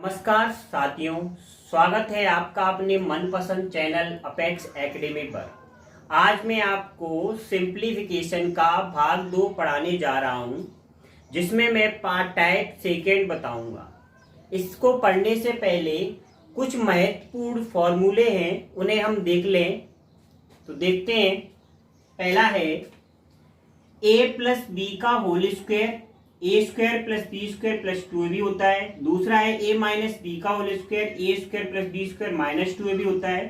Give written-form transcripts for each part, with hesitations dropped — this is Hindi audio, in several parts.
नमस्कार साथियों, स्वागत है आपका अपने मनपसंद चैनल अपेक्स एकेडमी पर। आज मैं आपको सिंप्लीफिकेशन का भाग 2 पढ़ाने जा रहा हूं, जिसमें मैं पार्ट टाइप सेकेंड बताऊंगा। इसको पढ़ने से पहले कुछ महत्वपूर्ण फॉर्मूले हैं, उन्हें हम देख लें। तो देखते हैं। पहला है a प्लस बी का whole square, A square plus B square plus 2ab होता है। दूसरा है a माइनस बी का whole square, A square plus B square minus 2ab होता है।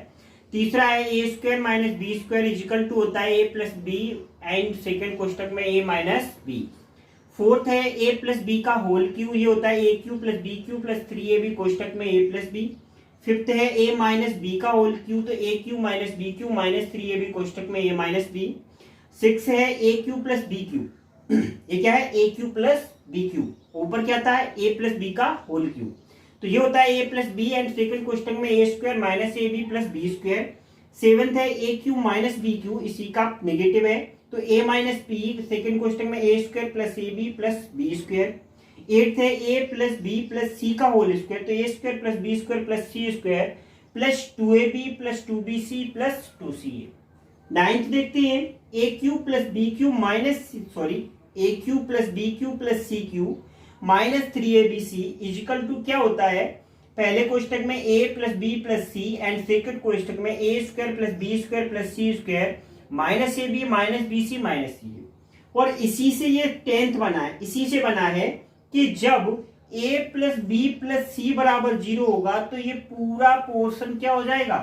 तीसरा है a square minus B square equal to होता है a plus B and second कोष्टक में a माइनस बी। फोर्थ है a प्लस बी का होल क्यू, ये होता है a cube plus B cube plus 3ab कोष्टक में a प्लस बी। फिफ्थ है a माइनस बी का होल क्यू, तो a cube minus B cube minus 3ab कोष्टक में a माइनस बी। सिक्स है a cube plus B cube, ये क्या है a cube plus B cube, ऊपर क्या आता है a प्लस बी का होल क्यू, तो ये होता है a plus B and second question में a square minus A B plus B square. Seventh है a cube minus B cube, इसी का नेगेटिव है, तो a minus b second question में a square plus A B plus B square. Eighth है a plus B plus c का होल स्क्वायर, तो a square plus B square plus C square plus 2ab plus 2bc plus 2ca। Ninth देखते हैं a cube plus B cube minus a cube plus B cube plus C cube minus 3abc equal to क्या होता है, पहले कोष्टक में a plus B plus C and second कोष्टक में a square plus B square plus C square minus A B minus B C minus C. और इसी से ये 10th बना है, इसी से बना है कि जब a प्लस बी प्लस सी बराबर 0 होगा तो ये पूरा पोर्शन क्या हो जाएगा,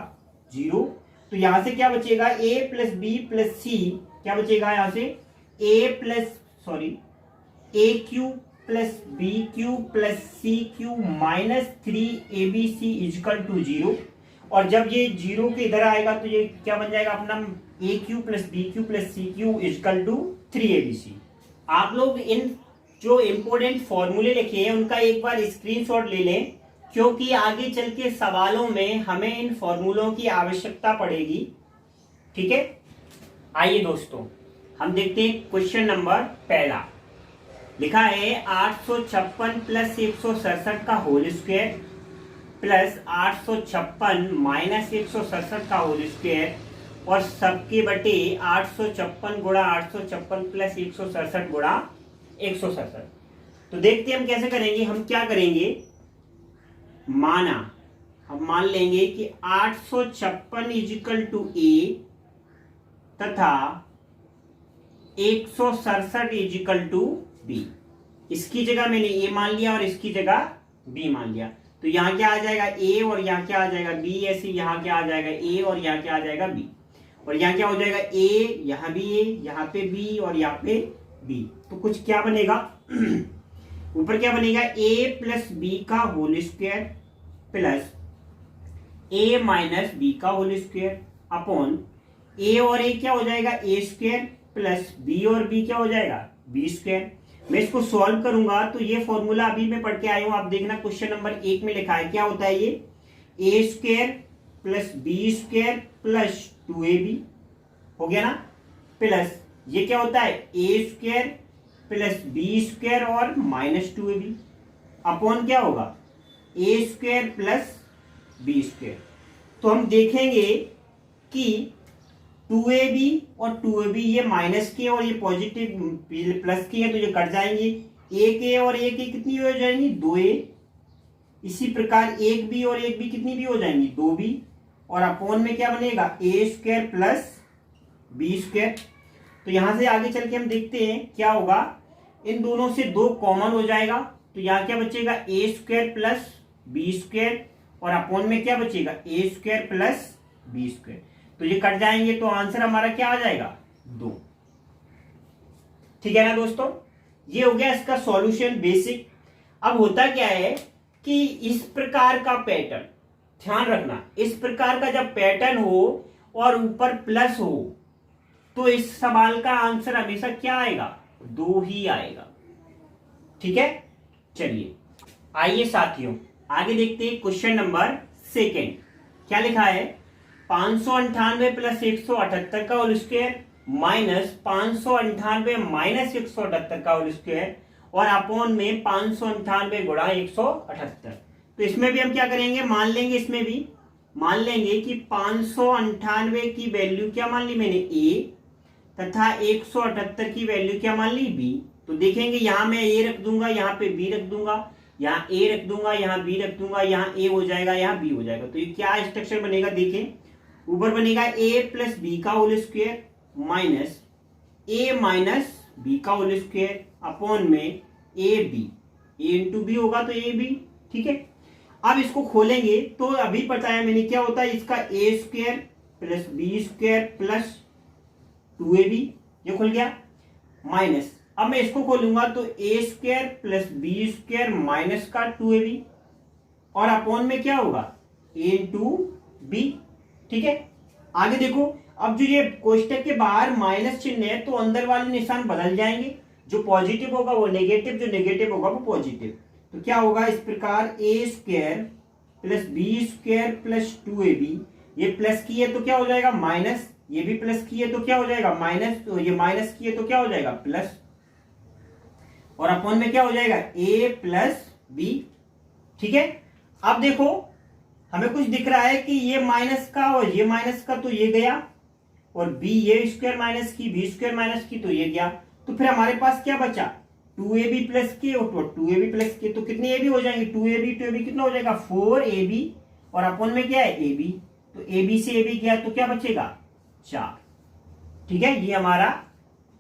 0। तो यहां से क्या बचेगा, a plus B plus C, क्या बचेगा यहां से A cube plus B cube plus C cube minus 3abc equal to 0। और जब ये 0 के इधर आएगा तो ये क्या बन जाएगा अपना A cube plus B cube plus C cube equal to 3abc। आप लोग इन जो इंपोर्टेंट फॉर्मूले लिखे हैं उनका एक बार स्क्रीनशॉट ले लें, क्योंकि आगे चल के सवालों में हमें इन फॉर्मूलों की आवश्यकता पड़ेगी। ठीक है, आइए दोस्तों हम देखते हैं क्वेश्चन नंबर पहला। लिखा है 856 प्लस 167 का होल स्क्वायर प्लस 856 माइनस 167 का होल स्क्वायर और सबके बटे 856 गुणा 856 प्लस 167 गुणा 167। तो देखते हैं हम कैसे करेंगे। हम क्या करेंगे, हम मान लेंगे कि 856 इजिकल टू ए तथा 167 इजिकल टू बी। इसकी जगह मैंने ए मान लिया और इसकी जगह बी मान लिया, तो यहां क्या आ जाएगा ए और यहां क्या आ जाएगा बी, ऐसे यहां क्या आ जाएगा ए और यहां क्या आ जाएगा बी, और यहां क्या हो जाएगा ए, यहां भी ए, यहां पे बी और यहां पे बी। तो कुछ क्या बनेगा ऊपर क्या बनेगा, ए प्लस बी का होल स्क्वायर प्लस ए माइनस बी का होल स्क्वायर अपॉन ए और ए क्या हो जाएगा ए स्क्वायर प्लस बी और बी क्या हो जाएगा बी स्क्वायर। मैं इसको सॉल्व करूंगा तो ये फॉर्मूला अभी मैं पढ़ के आया हूं, आप देखना क्वेश्चन नंबर 1 में लिखा है, क्या होता है ये A square plus B square plus 2ab हो गया ना, प्लस ये क्या होता है A square plus B square और माइनस 2ab अपॉन क्या होगा A square plus B square. तो हम देखेंगे कि 2ab और 2ab ये माइनस के और ये पॉजिटिव प्लस के है, तो ये कट जाएंगे, एक ए और एक ए कितनी हो जाएंगी 2a। इसी प्रकार एक बी और एक बी कितनी भी हो जाएंगी 2b, और अपॉन में क्या बनेगा A square plus B square. तो यहां से आगे चल के हम देखते हैं क्या होगा, इन दोनों से 2 कॉमन हो जाएगा, तो यहाँ क्या बचेगा ए स्क्वायर प्लस बी स्क्वायर और अपॉन में क्या बचेगा ए स्क्वायर प्लस बी स्क्वायर। तो ये कट जाएंगे तो आंसर हमारा क्या आ जाएगा 2। ठीक है ना दोस्तों, ये हो गया इसका सॉल्यूशन बेसिक। अब होता क्या है कि इस प्रकार का पैटर्न, ध्यान रखना, इस प्रकार का जब पैटर्न हो और ऊपर प्लस हो तो इस सवाल का आंसर हमेशा क्या आएगा 2 ही आएगा। ठीक है, चलिए आइए साथियों आगे देखते हैं क्वेश्चन नंबर 2। क्या लिखा है 598 प्लस 178 का होल स्क्वायर माइनस 598 माइनस 178 का होल स्क्वायर और अपॉन में 598 गुणा 178। तो इसमें भी हम क्या करेंगे, मान लेंगे, इसमें भी मान लेंगे कि 598 की वैल्यू क्या मान ली मैंने ए, तथा 178 की वैल्यू क्या मान ली बी। तो देखेंगे यहां मैं ए रख दूंगा, यहाँ पे बी रख दूंगा, यहाँ ए रख दूंगा, यहाँ बी रख दूंगा, यहाँ ए हो जाएगा, यहाँ बी हो जाएगा। तो ये क्या स्ट्रक्चर बनेगा, देखें ऊपर बनेगा ए प्लस बी का whole square minus a minus B का होल स्क्वायर अपॉन में a b, a into b होगा तो ए बी। ठीक है, अब इसको खोलेंगे तो अभी बताया मैंने क्या होता है, इसका A square plus B square plus 2ab, ये खुल गया, माइनस अब मैं इसको खोलूंगा तो A square plus B square minus का 2ab और अपॉन में क्या होगा ए इंटू बी। ठीक है, आगे देखो, अब जो ये कोष्टक के बाहर माइनस चिन्ह है तो अंदर वाले निशान बदल जाएंगे, जो पॉजिटिव होगा वो नेगेटिव, जो नेगेटिव होगा वो पॉजिटिव। तो क्या होगा इस प्रकार, A square plus B square plus 2ab, ये प्लस की है तो क्या हो जाएगा माइनस, ये भी प्लस की है तो क्या हो जाएगा माइनस, तो ये माइनस की है तो क्या हो जाएगा प्लस, और अपॉन में क्या हो जाएगा ए प्लस बी। ठीक है, अब देखो हमें कुछ दिख रहा है कि ये माइनस का और ये माइनस का तो ये गया, और बी ये स्क्वायर माइनस की, बी स्क्वायर माइनस की तो ये गया। तो फिर हमारे पास क्या बचा 2ab प्लस के और 2ab प्लस के, तो कितने ए बी हो जाएंगे 2ab कितना हो जाएगा 4ab, और अपॉन में क्या है ए बी, तो ए बी से ए बी गया तो क्या बचेगा 4। ठीक है, ये हमारा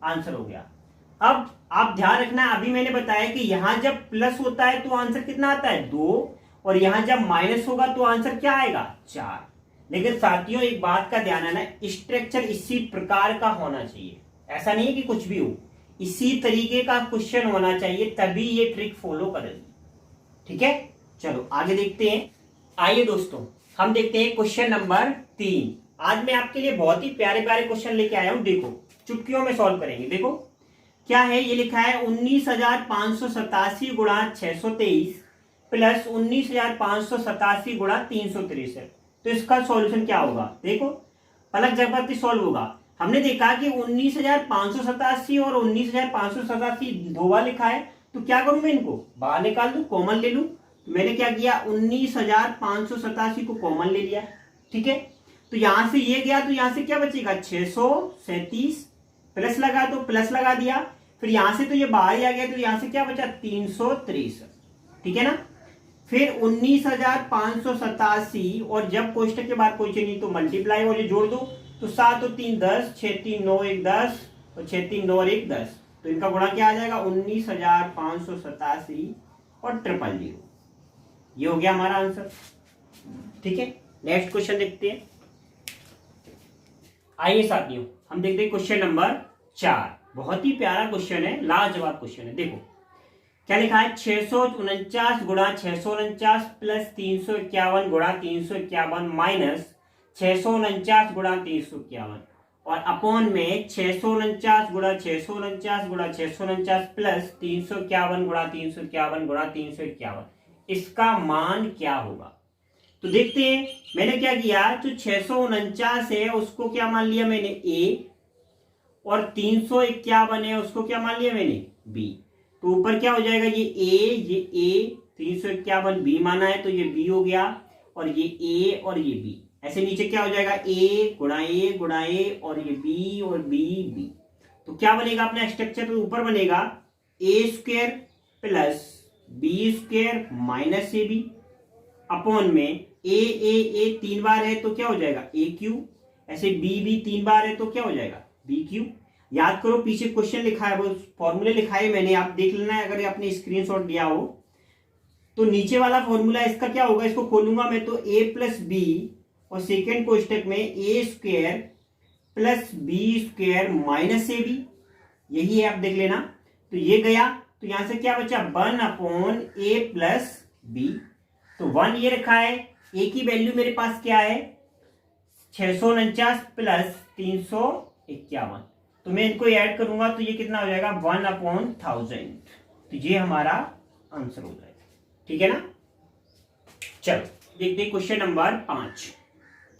आंसर हो गया। अब आप ध्यान रखना, अभी मैंने बताया कि यहां जब प्लस होता है तो आंसर कितना आता है 2, और यहां जब माइनस होगा तो आंसर क्या आएगा 4। लेकिन साथियों एक बात का ध्यान रखना, स्ट्रक्चर इसी प्रकार का होना चाहिए, ऐसा नहीं है कि कुछ भी हो, इसी तरीके का क्वेश्चन होना चाहिए, तभी ये ट्रिक फॉलो करेगी। ठीक है, चलो आगे देखते हैं। आइए दोस्तों हम देखते हैं क्वेश्चन नंबर 3। आज मैं आपके लिए बहुत ही प्यारे प्यारे क्वेश्चन लेके आया हूं, देखो चुटकियों में सॉल्व करेंगे। देखो क्या है, ये लिखा है 19,587 गुणा 623 प्लस 19,587 गुणा 363। तो इसका सॉल्यूशन क्या होगा, देखो पलक झपकते सॉल्व होगा। हमने देखा कि 19,587 और 19,587 दो बार लिखा है, तो क्या करूं मैं इनको बाहर निकाल दूं, कॉमन ले लूं। तो मैंने क्या किया 19,587 को कॉमन ले लिया। ठीक है, तो यहां से ये गया तो यहां से क्या बचेगा 637, प्लस लगा तो प्लस लगा दिया, फिर यहां से तो ये बाहर ही आ गया तो यहां से क्या बचा 363। ठीक है ना, फिर 19,587 और जब कोष्टक के बाद कोई चीज नहीं तो मल्टीप्लाई और ये जोड़ दो, तो 7 और 3 10, 6 3 9 1 10 और 6 3 9 और 1 10, तो इनका गुणा क्या आ जाएगा 19,587 और 000। ये हो गया हमारा आंसर। ठीक है, नेक्स्ट क्वेश्चन देखते हैं। आइए साथियों हम देखते हैं क्वेश्चन नंबर 4। बहुत ही प्यारा क्वेश्चन है, लाजवाब क्वेश्चन है। देखो क्या लिखा है 649 गुणा 649 प्लस 351 गुणा 351 माइनस 649 गुणा 351 और अपॉन में 649 गुणा 649 गुणा 649 प्लस 351 गुणा 351 गुणा 351, इसका मान क्या होगा। तो देखते हैं, मैंने क्या किया, जो 649 है उसको क्या मान लिया मैंने ए, और 351 है उसको क्या मान लिया मैंने बी। तो ऊपर क्या हो जाएगा ये ए 351 बी माना है तो ये बी हो गया, और ये ए और ये बी, ऐसे नीचे क्या हो जाएगा ए गुणा ए और ये बी और बी बी। तो क्या बनेगा अपना स्ट्रक्चर, तो ऊपर बनेगा A square plus B square minus A B upon में ए 3 बार है तो क्या हो जाएगा ए क्यू, ऐसे बी 3 बार है तो क्या हो जाएगा बी क्यू। याद करो पीछे क्वेश्चन लिखा है, वो फॉर्मूले लिखा है मैंने, आप देख लेना है अगर आपने स्क्रीनशॉट लिया हो। तो नीचे वाला फॉर्मूला इसका क्या होगा, इसको खोलूंगा मैं तो ए प्लस बी और सेकेंड कोष्टक में A square plus B square minus A B, यही है, आप देख लेना। तो ये गया तो यहां से क्या बचा 1 अपॉन ए प्लस बी, तो 1 ये रखा है, ए की वैल्यू मेरे पास क्या है 649 प्लस 351, तो मैं इनको ऐड करूंगा तो ये कितना हो जाएगा 1 अपॉन 1000, तो ये हमारा आंसर हो जाएगा। ठीक है ना, चलो देखते हैं क्वेश्चन नंबर 5।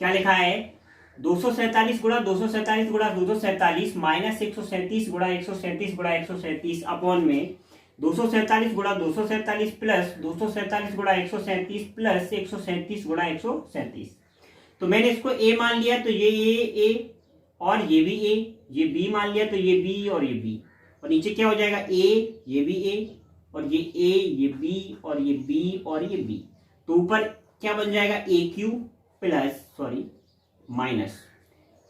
क्या लिखा है 247 गुणा 247 गुणा 247 माइनस 137 गुणा 137 गुणा 137 अपॉन में 247 गुणा 247 प्लस 247 गुणा 137 प्लस 137 गुणा 137। तो मैंने इसको ए मान लिया तो ये ए और ये भी ए, ये बी मान लिया तो ये बी और ये बी, और नीचे क्या हो जाएगा ए, ये भी ए और ये ए, ये बी और ये बी और ये बी। तो ऊपर क्या बन जाएगा A cube plus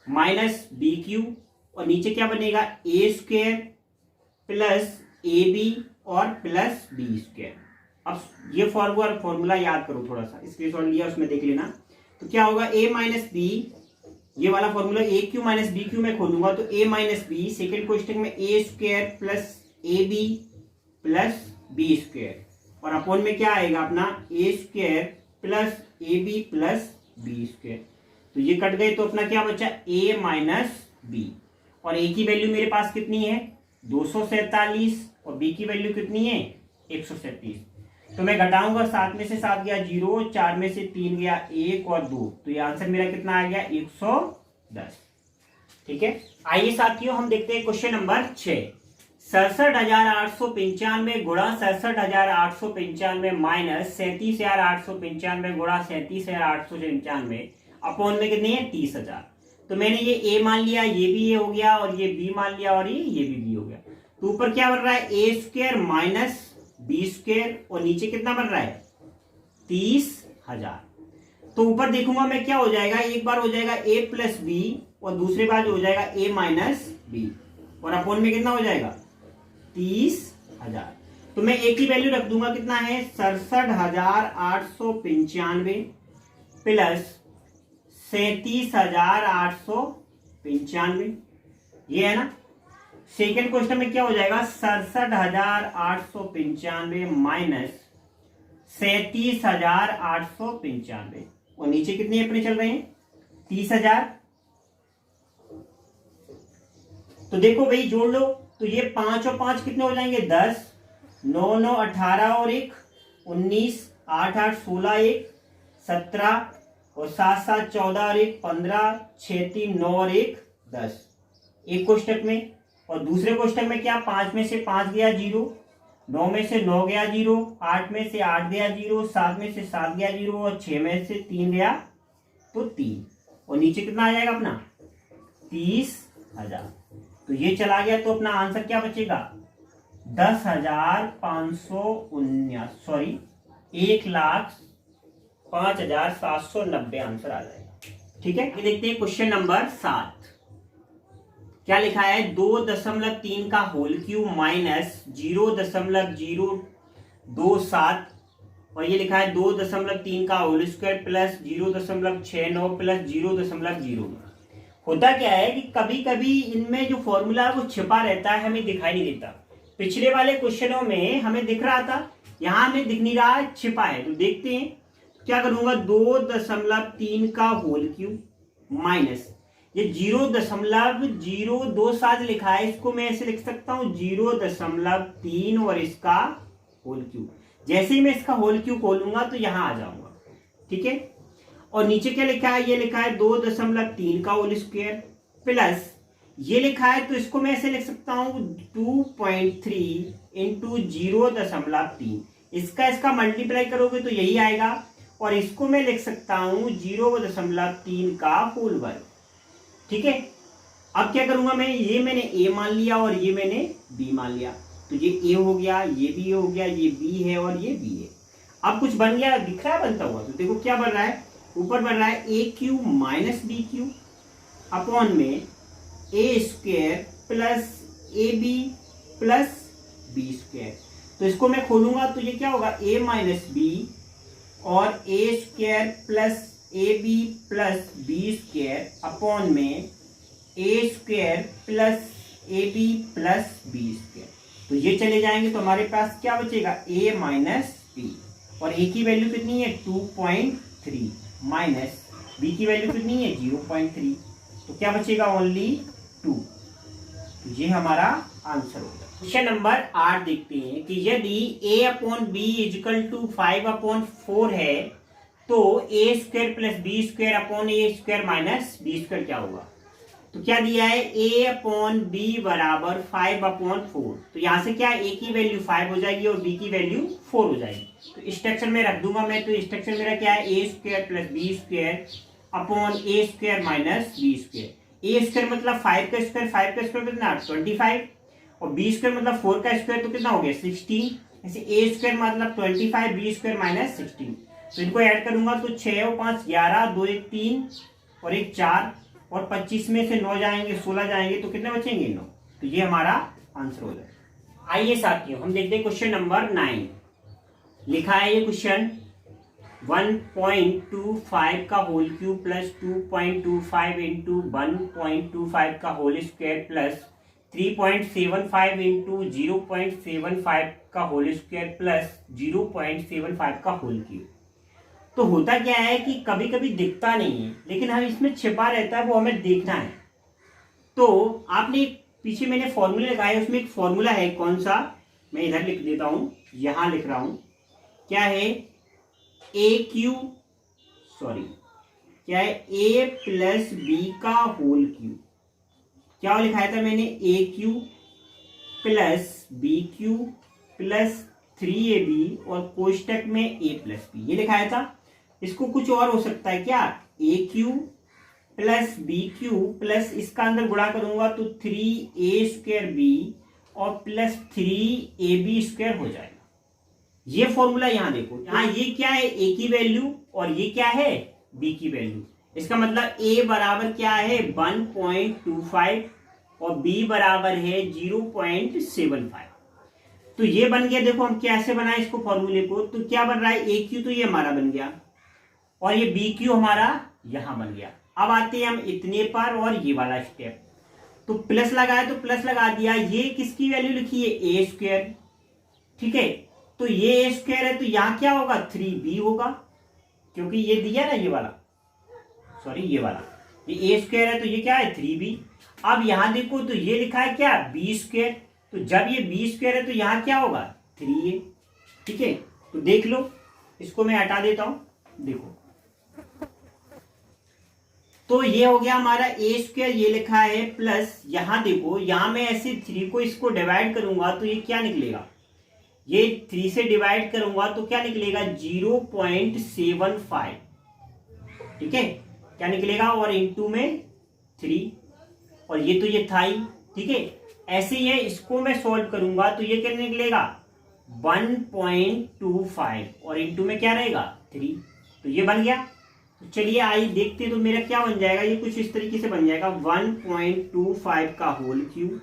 minus B cube, और नीचे क्या बनेगा A square plus A B और प्लस बी स्क्वायर। अब ये फॉर्मूला याद करो, थोड़ा सा स्क्रीनशॉट लिया उसमें देख लेना। तो क्या होगा ए माइनस बी, ये वाला formula A cube minus B cube में खोलूंगा तो A minus B, second question में A square plus A B plus B square, और अपॉन में क्या आएगा अपना A square plus A B plus B square. तो ये कट गए तो अपना क्या बचा ए माइनस बी, और ए की वैल्यू मेरे पास कितनी है 247 और बी की वैल्यू कितनी है 137। तो मैं घटाऊंगा, 7 में से 7 गया 0, 4 में से 3 गया 1 और 2, तो ये आंसर मेरा कितना आ गया 110। ठीक है, आइए साथियों हम देखते हैं क्वेश्चन नंबर 6। 67,895 गुणा 67,895 माइनस 37,895 गुणा 37,895 अपॉन में कितनी है 30,000। तो मैंने ये ए मान लिया, ये भी ए हो गया, और ये बी मान लिया और ये भी हो गया। तो ऊपर क्या बन रहा है A square minus B square, और नीचे कितना बन रहा है 30,000। तो ऊपर देखूंगा मैं क्या हो जाएगा, एक बार हो जाएगा ए प्लस बी और दूसरे बार हो जाएगा ए माइनस बी, और अपॉन में कितना हो जाएगा 30,000। तो मैं ए की वैल्यू रख दूंगा, कितना है 67,895 प्लस 37,895, ये है ना। सेकेंड क्वेश्चन में क्या हो जाएगा 67,895 माइनस 37,895, और नीचे कितने अपने चल रहे हैं 30,000। तो देखो भाई जोड़ लो, तो ये 5 और 5 कितने हो जाएंगे 10, 9 9 18 और 1 19, 8 8 16 1 17 और 7 7 14 और 1 15, 6 3 9 और 1 10 एक कोष्टक में। और दूसरे कोष्टक में क्या 5 में से 5 गया 0, 9 में से 9 गया 0, 8 में से 8 गया 0, 7 में से 7 गया 0 और 6 में से 3 गया तो 3, और नीचे कितना आ जाएगा अपना 30,000। तो ये चला गया तो अपना आंसर क्या बचेगा 10,519, सॉरी 1,05,790 आंसर आ जाएगा। ठीक है, ये देखते हैं क्वेश्चन नंबर 7। क्या लिखा है 2.3 का होल क्यूब माइनस 0.027, और ये लिखा है 2.3 का होल स्क्वायर प्लस 0.69 प्लस 0.09। होता क्या है कि कभी कभी इनमें जो फॉर्मूला है वो छिपा रहता है, हमें दिखाई नहीं देता। पिछले वाले क्वेश्चनों में हमें दिख रहा था, यहां हमें दिख नहीं रहा है, छिपा है। तो देखते हैं क्या करूंगा 2.3 का होल क्यूब माइनस ये 0.027 लिखा है, इसको मैं ऐसे लिख सकता हूं 0.3 और इसका होल क्यूब। जैसे ही मैं इसका होल क्यूब खोलूंगा तो यहां आ जाऊंगा। ठीक है, और नीचे क्या लिखा है, ये लिखा है 2.3 का होल स्क्वायर प्लस ये लिखा है, तो इसको मैं ऐसे लिख सकता हूं 2.3 इंटू 0.3, इसका मल्टीप्लाई करोगे तो यही आएगा, और इसको मैं लिख सकता हूं 0.3 का होल वर्ग। ठीक है, अब क्या करूंगा मैं, ये मैंने ए मान लिया और ये मैंने बी मान लिया, तो ये ए हो गया, ये बी हो गया, ये बी है और ये बी है। अब कुछ बन गया, दिख रहा है बनता हुआ, तो देखो क्या बन रहा है, ऊपर बन रहा है A cube minus B cube upon में A square plus A B plus B square. तो इसको मैं खोलूंगा तो ये क्या होगा ए माइनस बी और A square plus A B plus B square upon में A square plus A B plus B square. तो ये चले जाएंगे तो हमारे पास क्या बचेगा ए माइनस बी, और ए की वैल्यू कितनी है 2.3 माइनस बी की वैल्यू कितनी है 0.3, तो क्या बचेगा ओनली 2। तो ये हमारा आंसर होगा। क्वेश्चन नंबर 8 देखते हैं कि यदि a upon B equal to 5/4 है तो A square plus B square upon A square minus B square क्या होगा। तो क्या दिया है a अपॉन बी बराबर 5/4। तो यहां से क्या a की वैल्यू 5 हो जाएगी और b की वैल्यू 4 हो जाएगी। तो स्ट्रक्चर में रख दूंगा मैं। तो स्ट्रक्चर मेरा क्या है a square plus B square upon a square minus B square. a square मतलब 5 का स्क्वायर, 5 का स्क्वायर कितना 25 और b स्क्वायर मतलब 4 का स्क्वायर तो कितना हो गया 16। ऐसे a स्क्वायर मतलब 25 b स्क्वायर माइनस 16। तो इनको ऐड करूंगा तो 6 और 5 11, 2 1 3 और 1 4 और 25 में से 9 जाएंगे 16 जाएंगे तो कितने बचेंगे 9। तो ये हमारा आंसर हो जाएगा। आइए साथियों हम देखते हैं क्वेश्चन नंबर 9। लिखा है ये क्वेश्चन 1.25 का होल क्यूब प्लस 2.25 इंटू 1.25 का होल स्क्वायर प्लस 3.75 इंटू 0.75 का होल स्क्वायर प्लस 0.75 का होल क्यूब। तो होता क्या है कि कभी कभी दिखता नहीं है लेकिन हम इसमें छिपा रहता है, वो हमें देखना है। तो आपने पीछे मैंने फॉर्मूले लगाए, उसमें एक फॉर्मूला है, कौन सा मैं इधर लिख देता हूं, यहां लिख रहा हूं। क्या है क्या है a प्लस बी का होल क्यूब। क्या लिखाया था मैंने a cube plus b cube plus 3ab और कोष्टक में a प्लस बी, ये लिखाया था। इसको कुछ और हो सकता है क्या, a cube plus b cube plus इसका अंदर गुणा करूंगा तो 3a स्क्वायर बी और प्लस 3ab स्क्वायर हो जाएगा। ये फॉर्मूला यहां देखो, यहां ये क्या है a की वैल्यू और ये क्या है b की वैल्यू। इसका मतलब a बराबर क्या है 1.25 और b बराबर है 0.75। तो ये बन गया। देखो हम कैसे बनाए इसको फॉर्मूले को, तो क्या बन रहा है a क्यू तो ये हमारा बन गया और ये बी क्यू हमारा यहां बन गया। अब आते हैं हम इतने पर और ये वाला स्टेप, तो प्लस लगाया तो प्लस लगा दिया। ये किसकी वैल्यू लिखी है ए स्क्वायर, ठीक है। तो ये ए स्क्वायर है तो यहां क्या होगा 3b होगा, क्योंकि ये दिया ना ये वाला, सॉरी ये वाला, ये ए स्क्वायर है तो ये क्या है 3b। अब यहां देखो तो ये लिखा है क्या बी स्क्वायर, तो जब ये बी स्क्वायर है तो यहां क्या होगा 3a, ठीक है। तो देख लो, इसको मैं हटा देता हूं, देखो तो ये हो गया हमारा ए स्क्वायर, ये लिखा है प्लस यहां देखो, यहां मैं ऐसे 3 को इसको डिवाइड करूंगा तो ये क्या निकलेगा, ये 3 से डिवाइड करूंगा तो क्या निकलेगा 0.75, ठीक है, क्या निकलेगा। और इंटू में 3 और ये तो ये था ही, ठीक है। ऐसे ही है, इसको मैं सॉल्व करूंगा तो ये क्या निकलेगा 1.25 और इंटू में क्या रहेगा 3, तो ये बन गया। तो चलिए आइए देखते हैं, तो मेरा क्या बन जाएगा, ये कुछ इस तरीके से बन जाएगा 1.25 का whole cube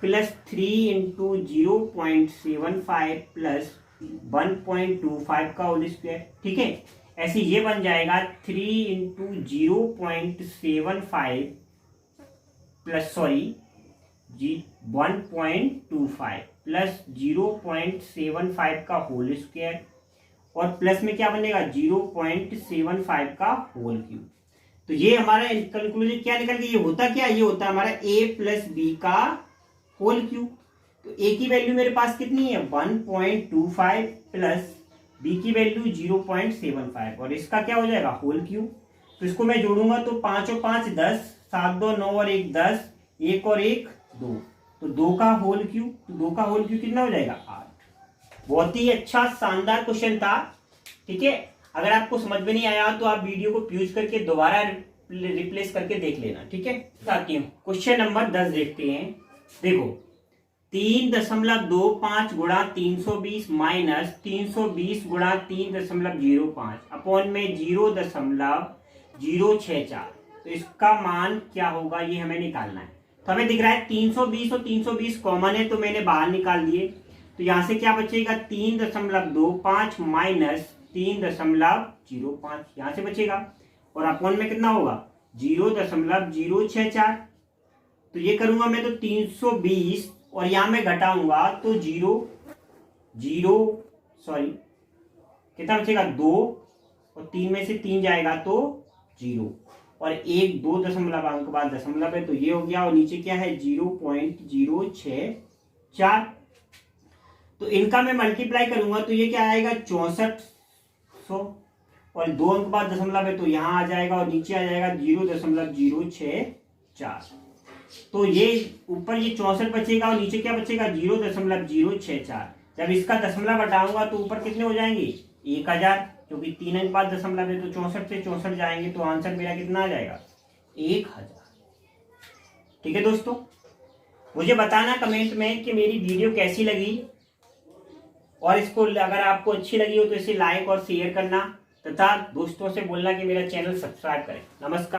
plus 3 into 0.75 plus 1.25 का होल स्क्वायर, ठीक है। ऐसे ये बन जाएगा 3 इंटू 0.75 प्लस 1.25 प्लस 0.75 का होल स्क्वायर और प्लस में क्या बनेगा 0.75 का होल क्यूब। तो ये हमारा कंक्लूजन क्या निकल गया, ये होता क्या, ये होता है हमारा a प्लस बी का होल क्यूब। तो a की वैल्यू मेरे पास कितनी है 1.25 प्लस b की वैल्यू 0.75 और इसका क्या हो जाएगा होल क्यूब। तो इसको मैं जोड़ूंगा तो 5 और 5 10, 7 2 9 और 1 10, 1 और 1 2, तो 2 का होल क्यूब, तो 2 का होल क्यूब कितना हो जाएगा 8। बहुत ही अच्छा शानदार क्वेश्चन था, ठीक है। अगर आपको समझ में नहीं आया तो आप वीडियो को पॉज करके दोबारा रिप्लेस करके देख लेना, ठीक है साथियों। क्वेश्चन नंबर 10 देखते हैं। देखो 3.25 गुणा 320 माइनस 320 गुणा 3.05 अपॉन में 0.064, तो इसका मान क्या होगा ये हमें निकालना है। तो हमें दिख रहा है 320 और 320 कॉमन है तो मैंने बाहर निकाल दिए। तो यहां से क्या बचेगा 3.25 माइनस 3.05 यहां से बचेगा और अपॉन में कितना होगा 0.064। तो ये करूंगा मैं तो 320 और यहां मैं घटाऊंगा तो कितना बचेगा 2 और 3 में से 3 जाएगा तो 0 और 1 2 दशमलव अंक के बाद दशमलव है तो ये हो गया और नीचे क्या है 0.064। तो इनका मैं मल्टीप्लाई करूंगा तो ये क्या आएगा 6400 और 2 अंक बाद दशमलव है तो यहां आ जाएगा और नीचे आ जाएगा 0.064। 4। तो ये ऊपर ये 64 बचेगा और नीचे क्या बचेगा 0.064। जब इसका दशमलव हटाऊंगा तो ऊपर कितने हो जाएंगे 1000, क्योंकि 3 अंक बाद दशमलव है तो 64 से 64 जाएंगे तो आंसर मेरा कितना आ जाएगा 1000। ठीक है दोस्तों, मुझे बताना कमेंट में कि मेरी वीडियो कैसी लगी, और इसको अगर आपको अच्छी लगी हो तो इसे लाइक और शेयर करना, तथा दोस्तों से बोलना कि मेरा चैनल सब्सक्राइब करें। नमस्कार।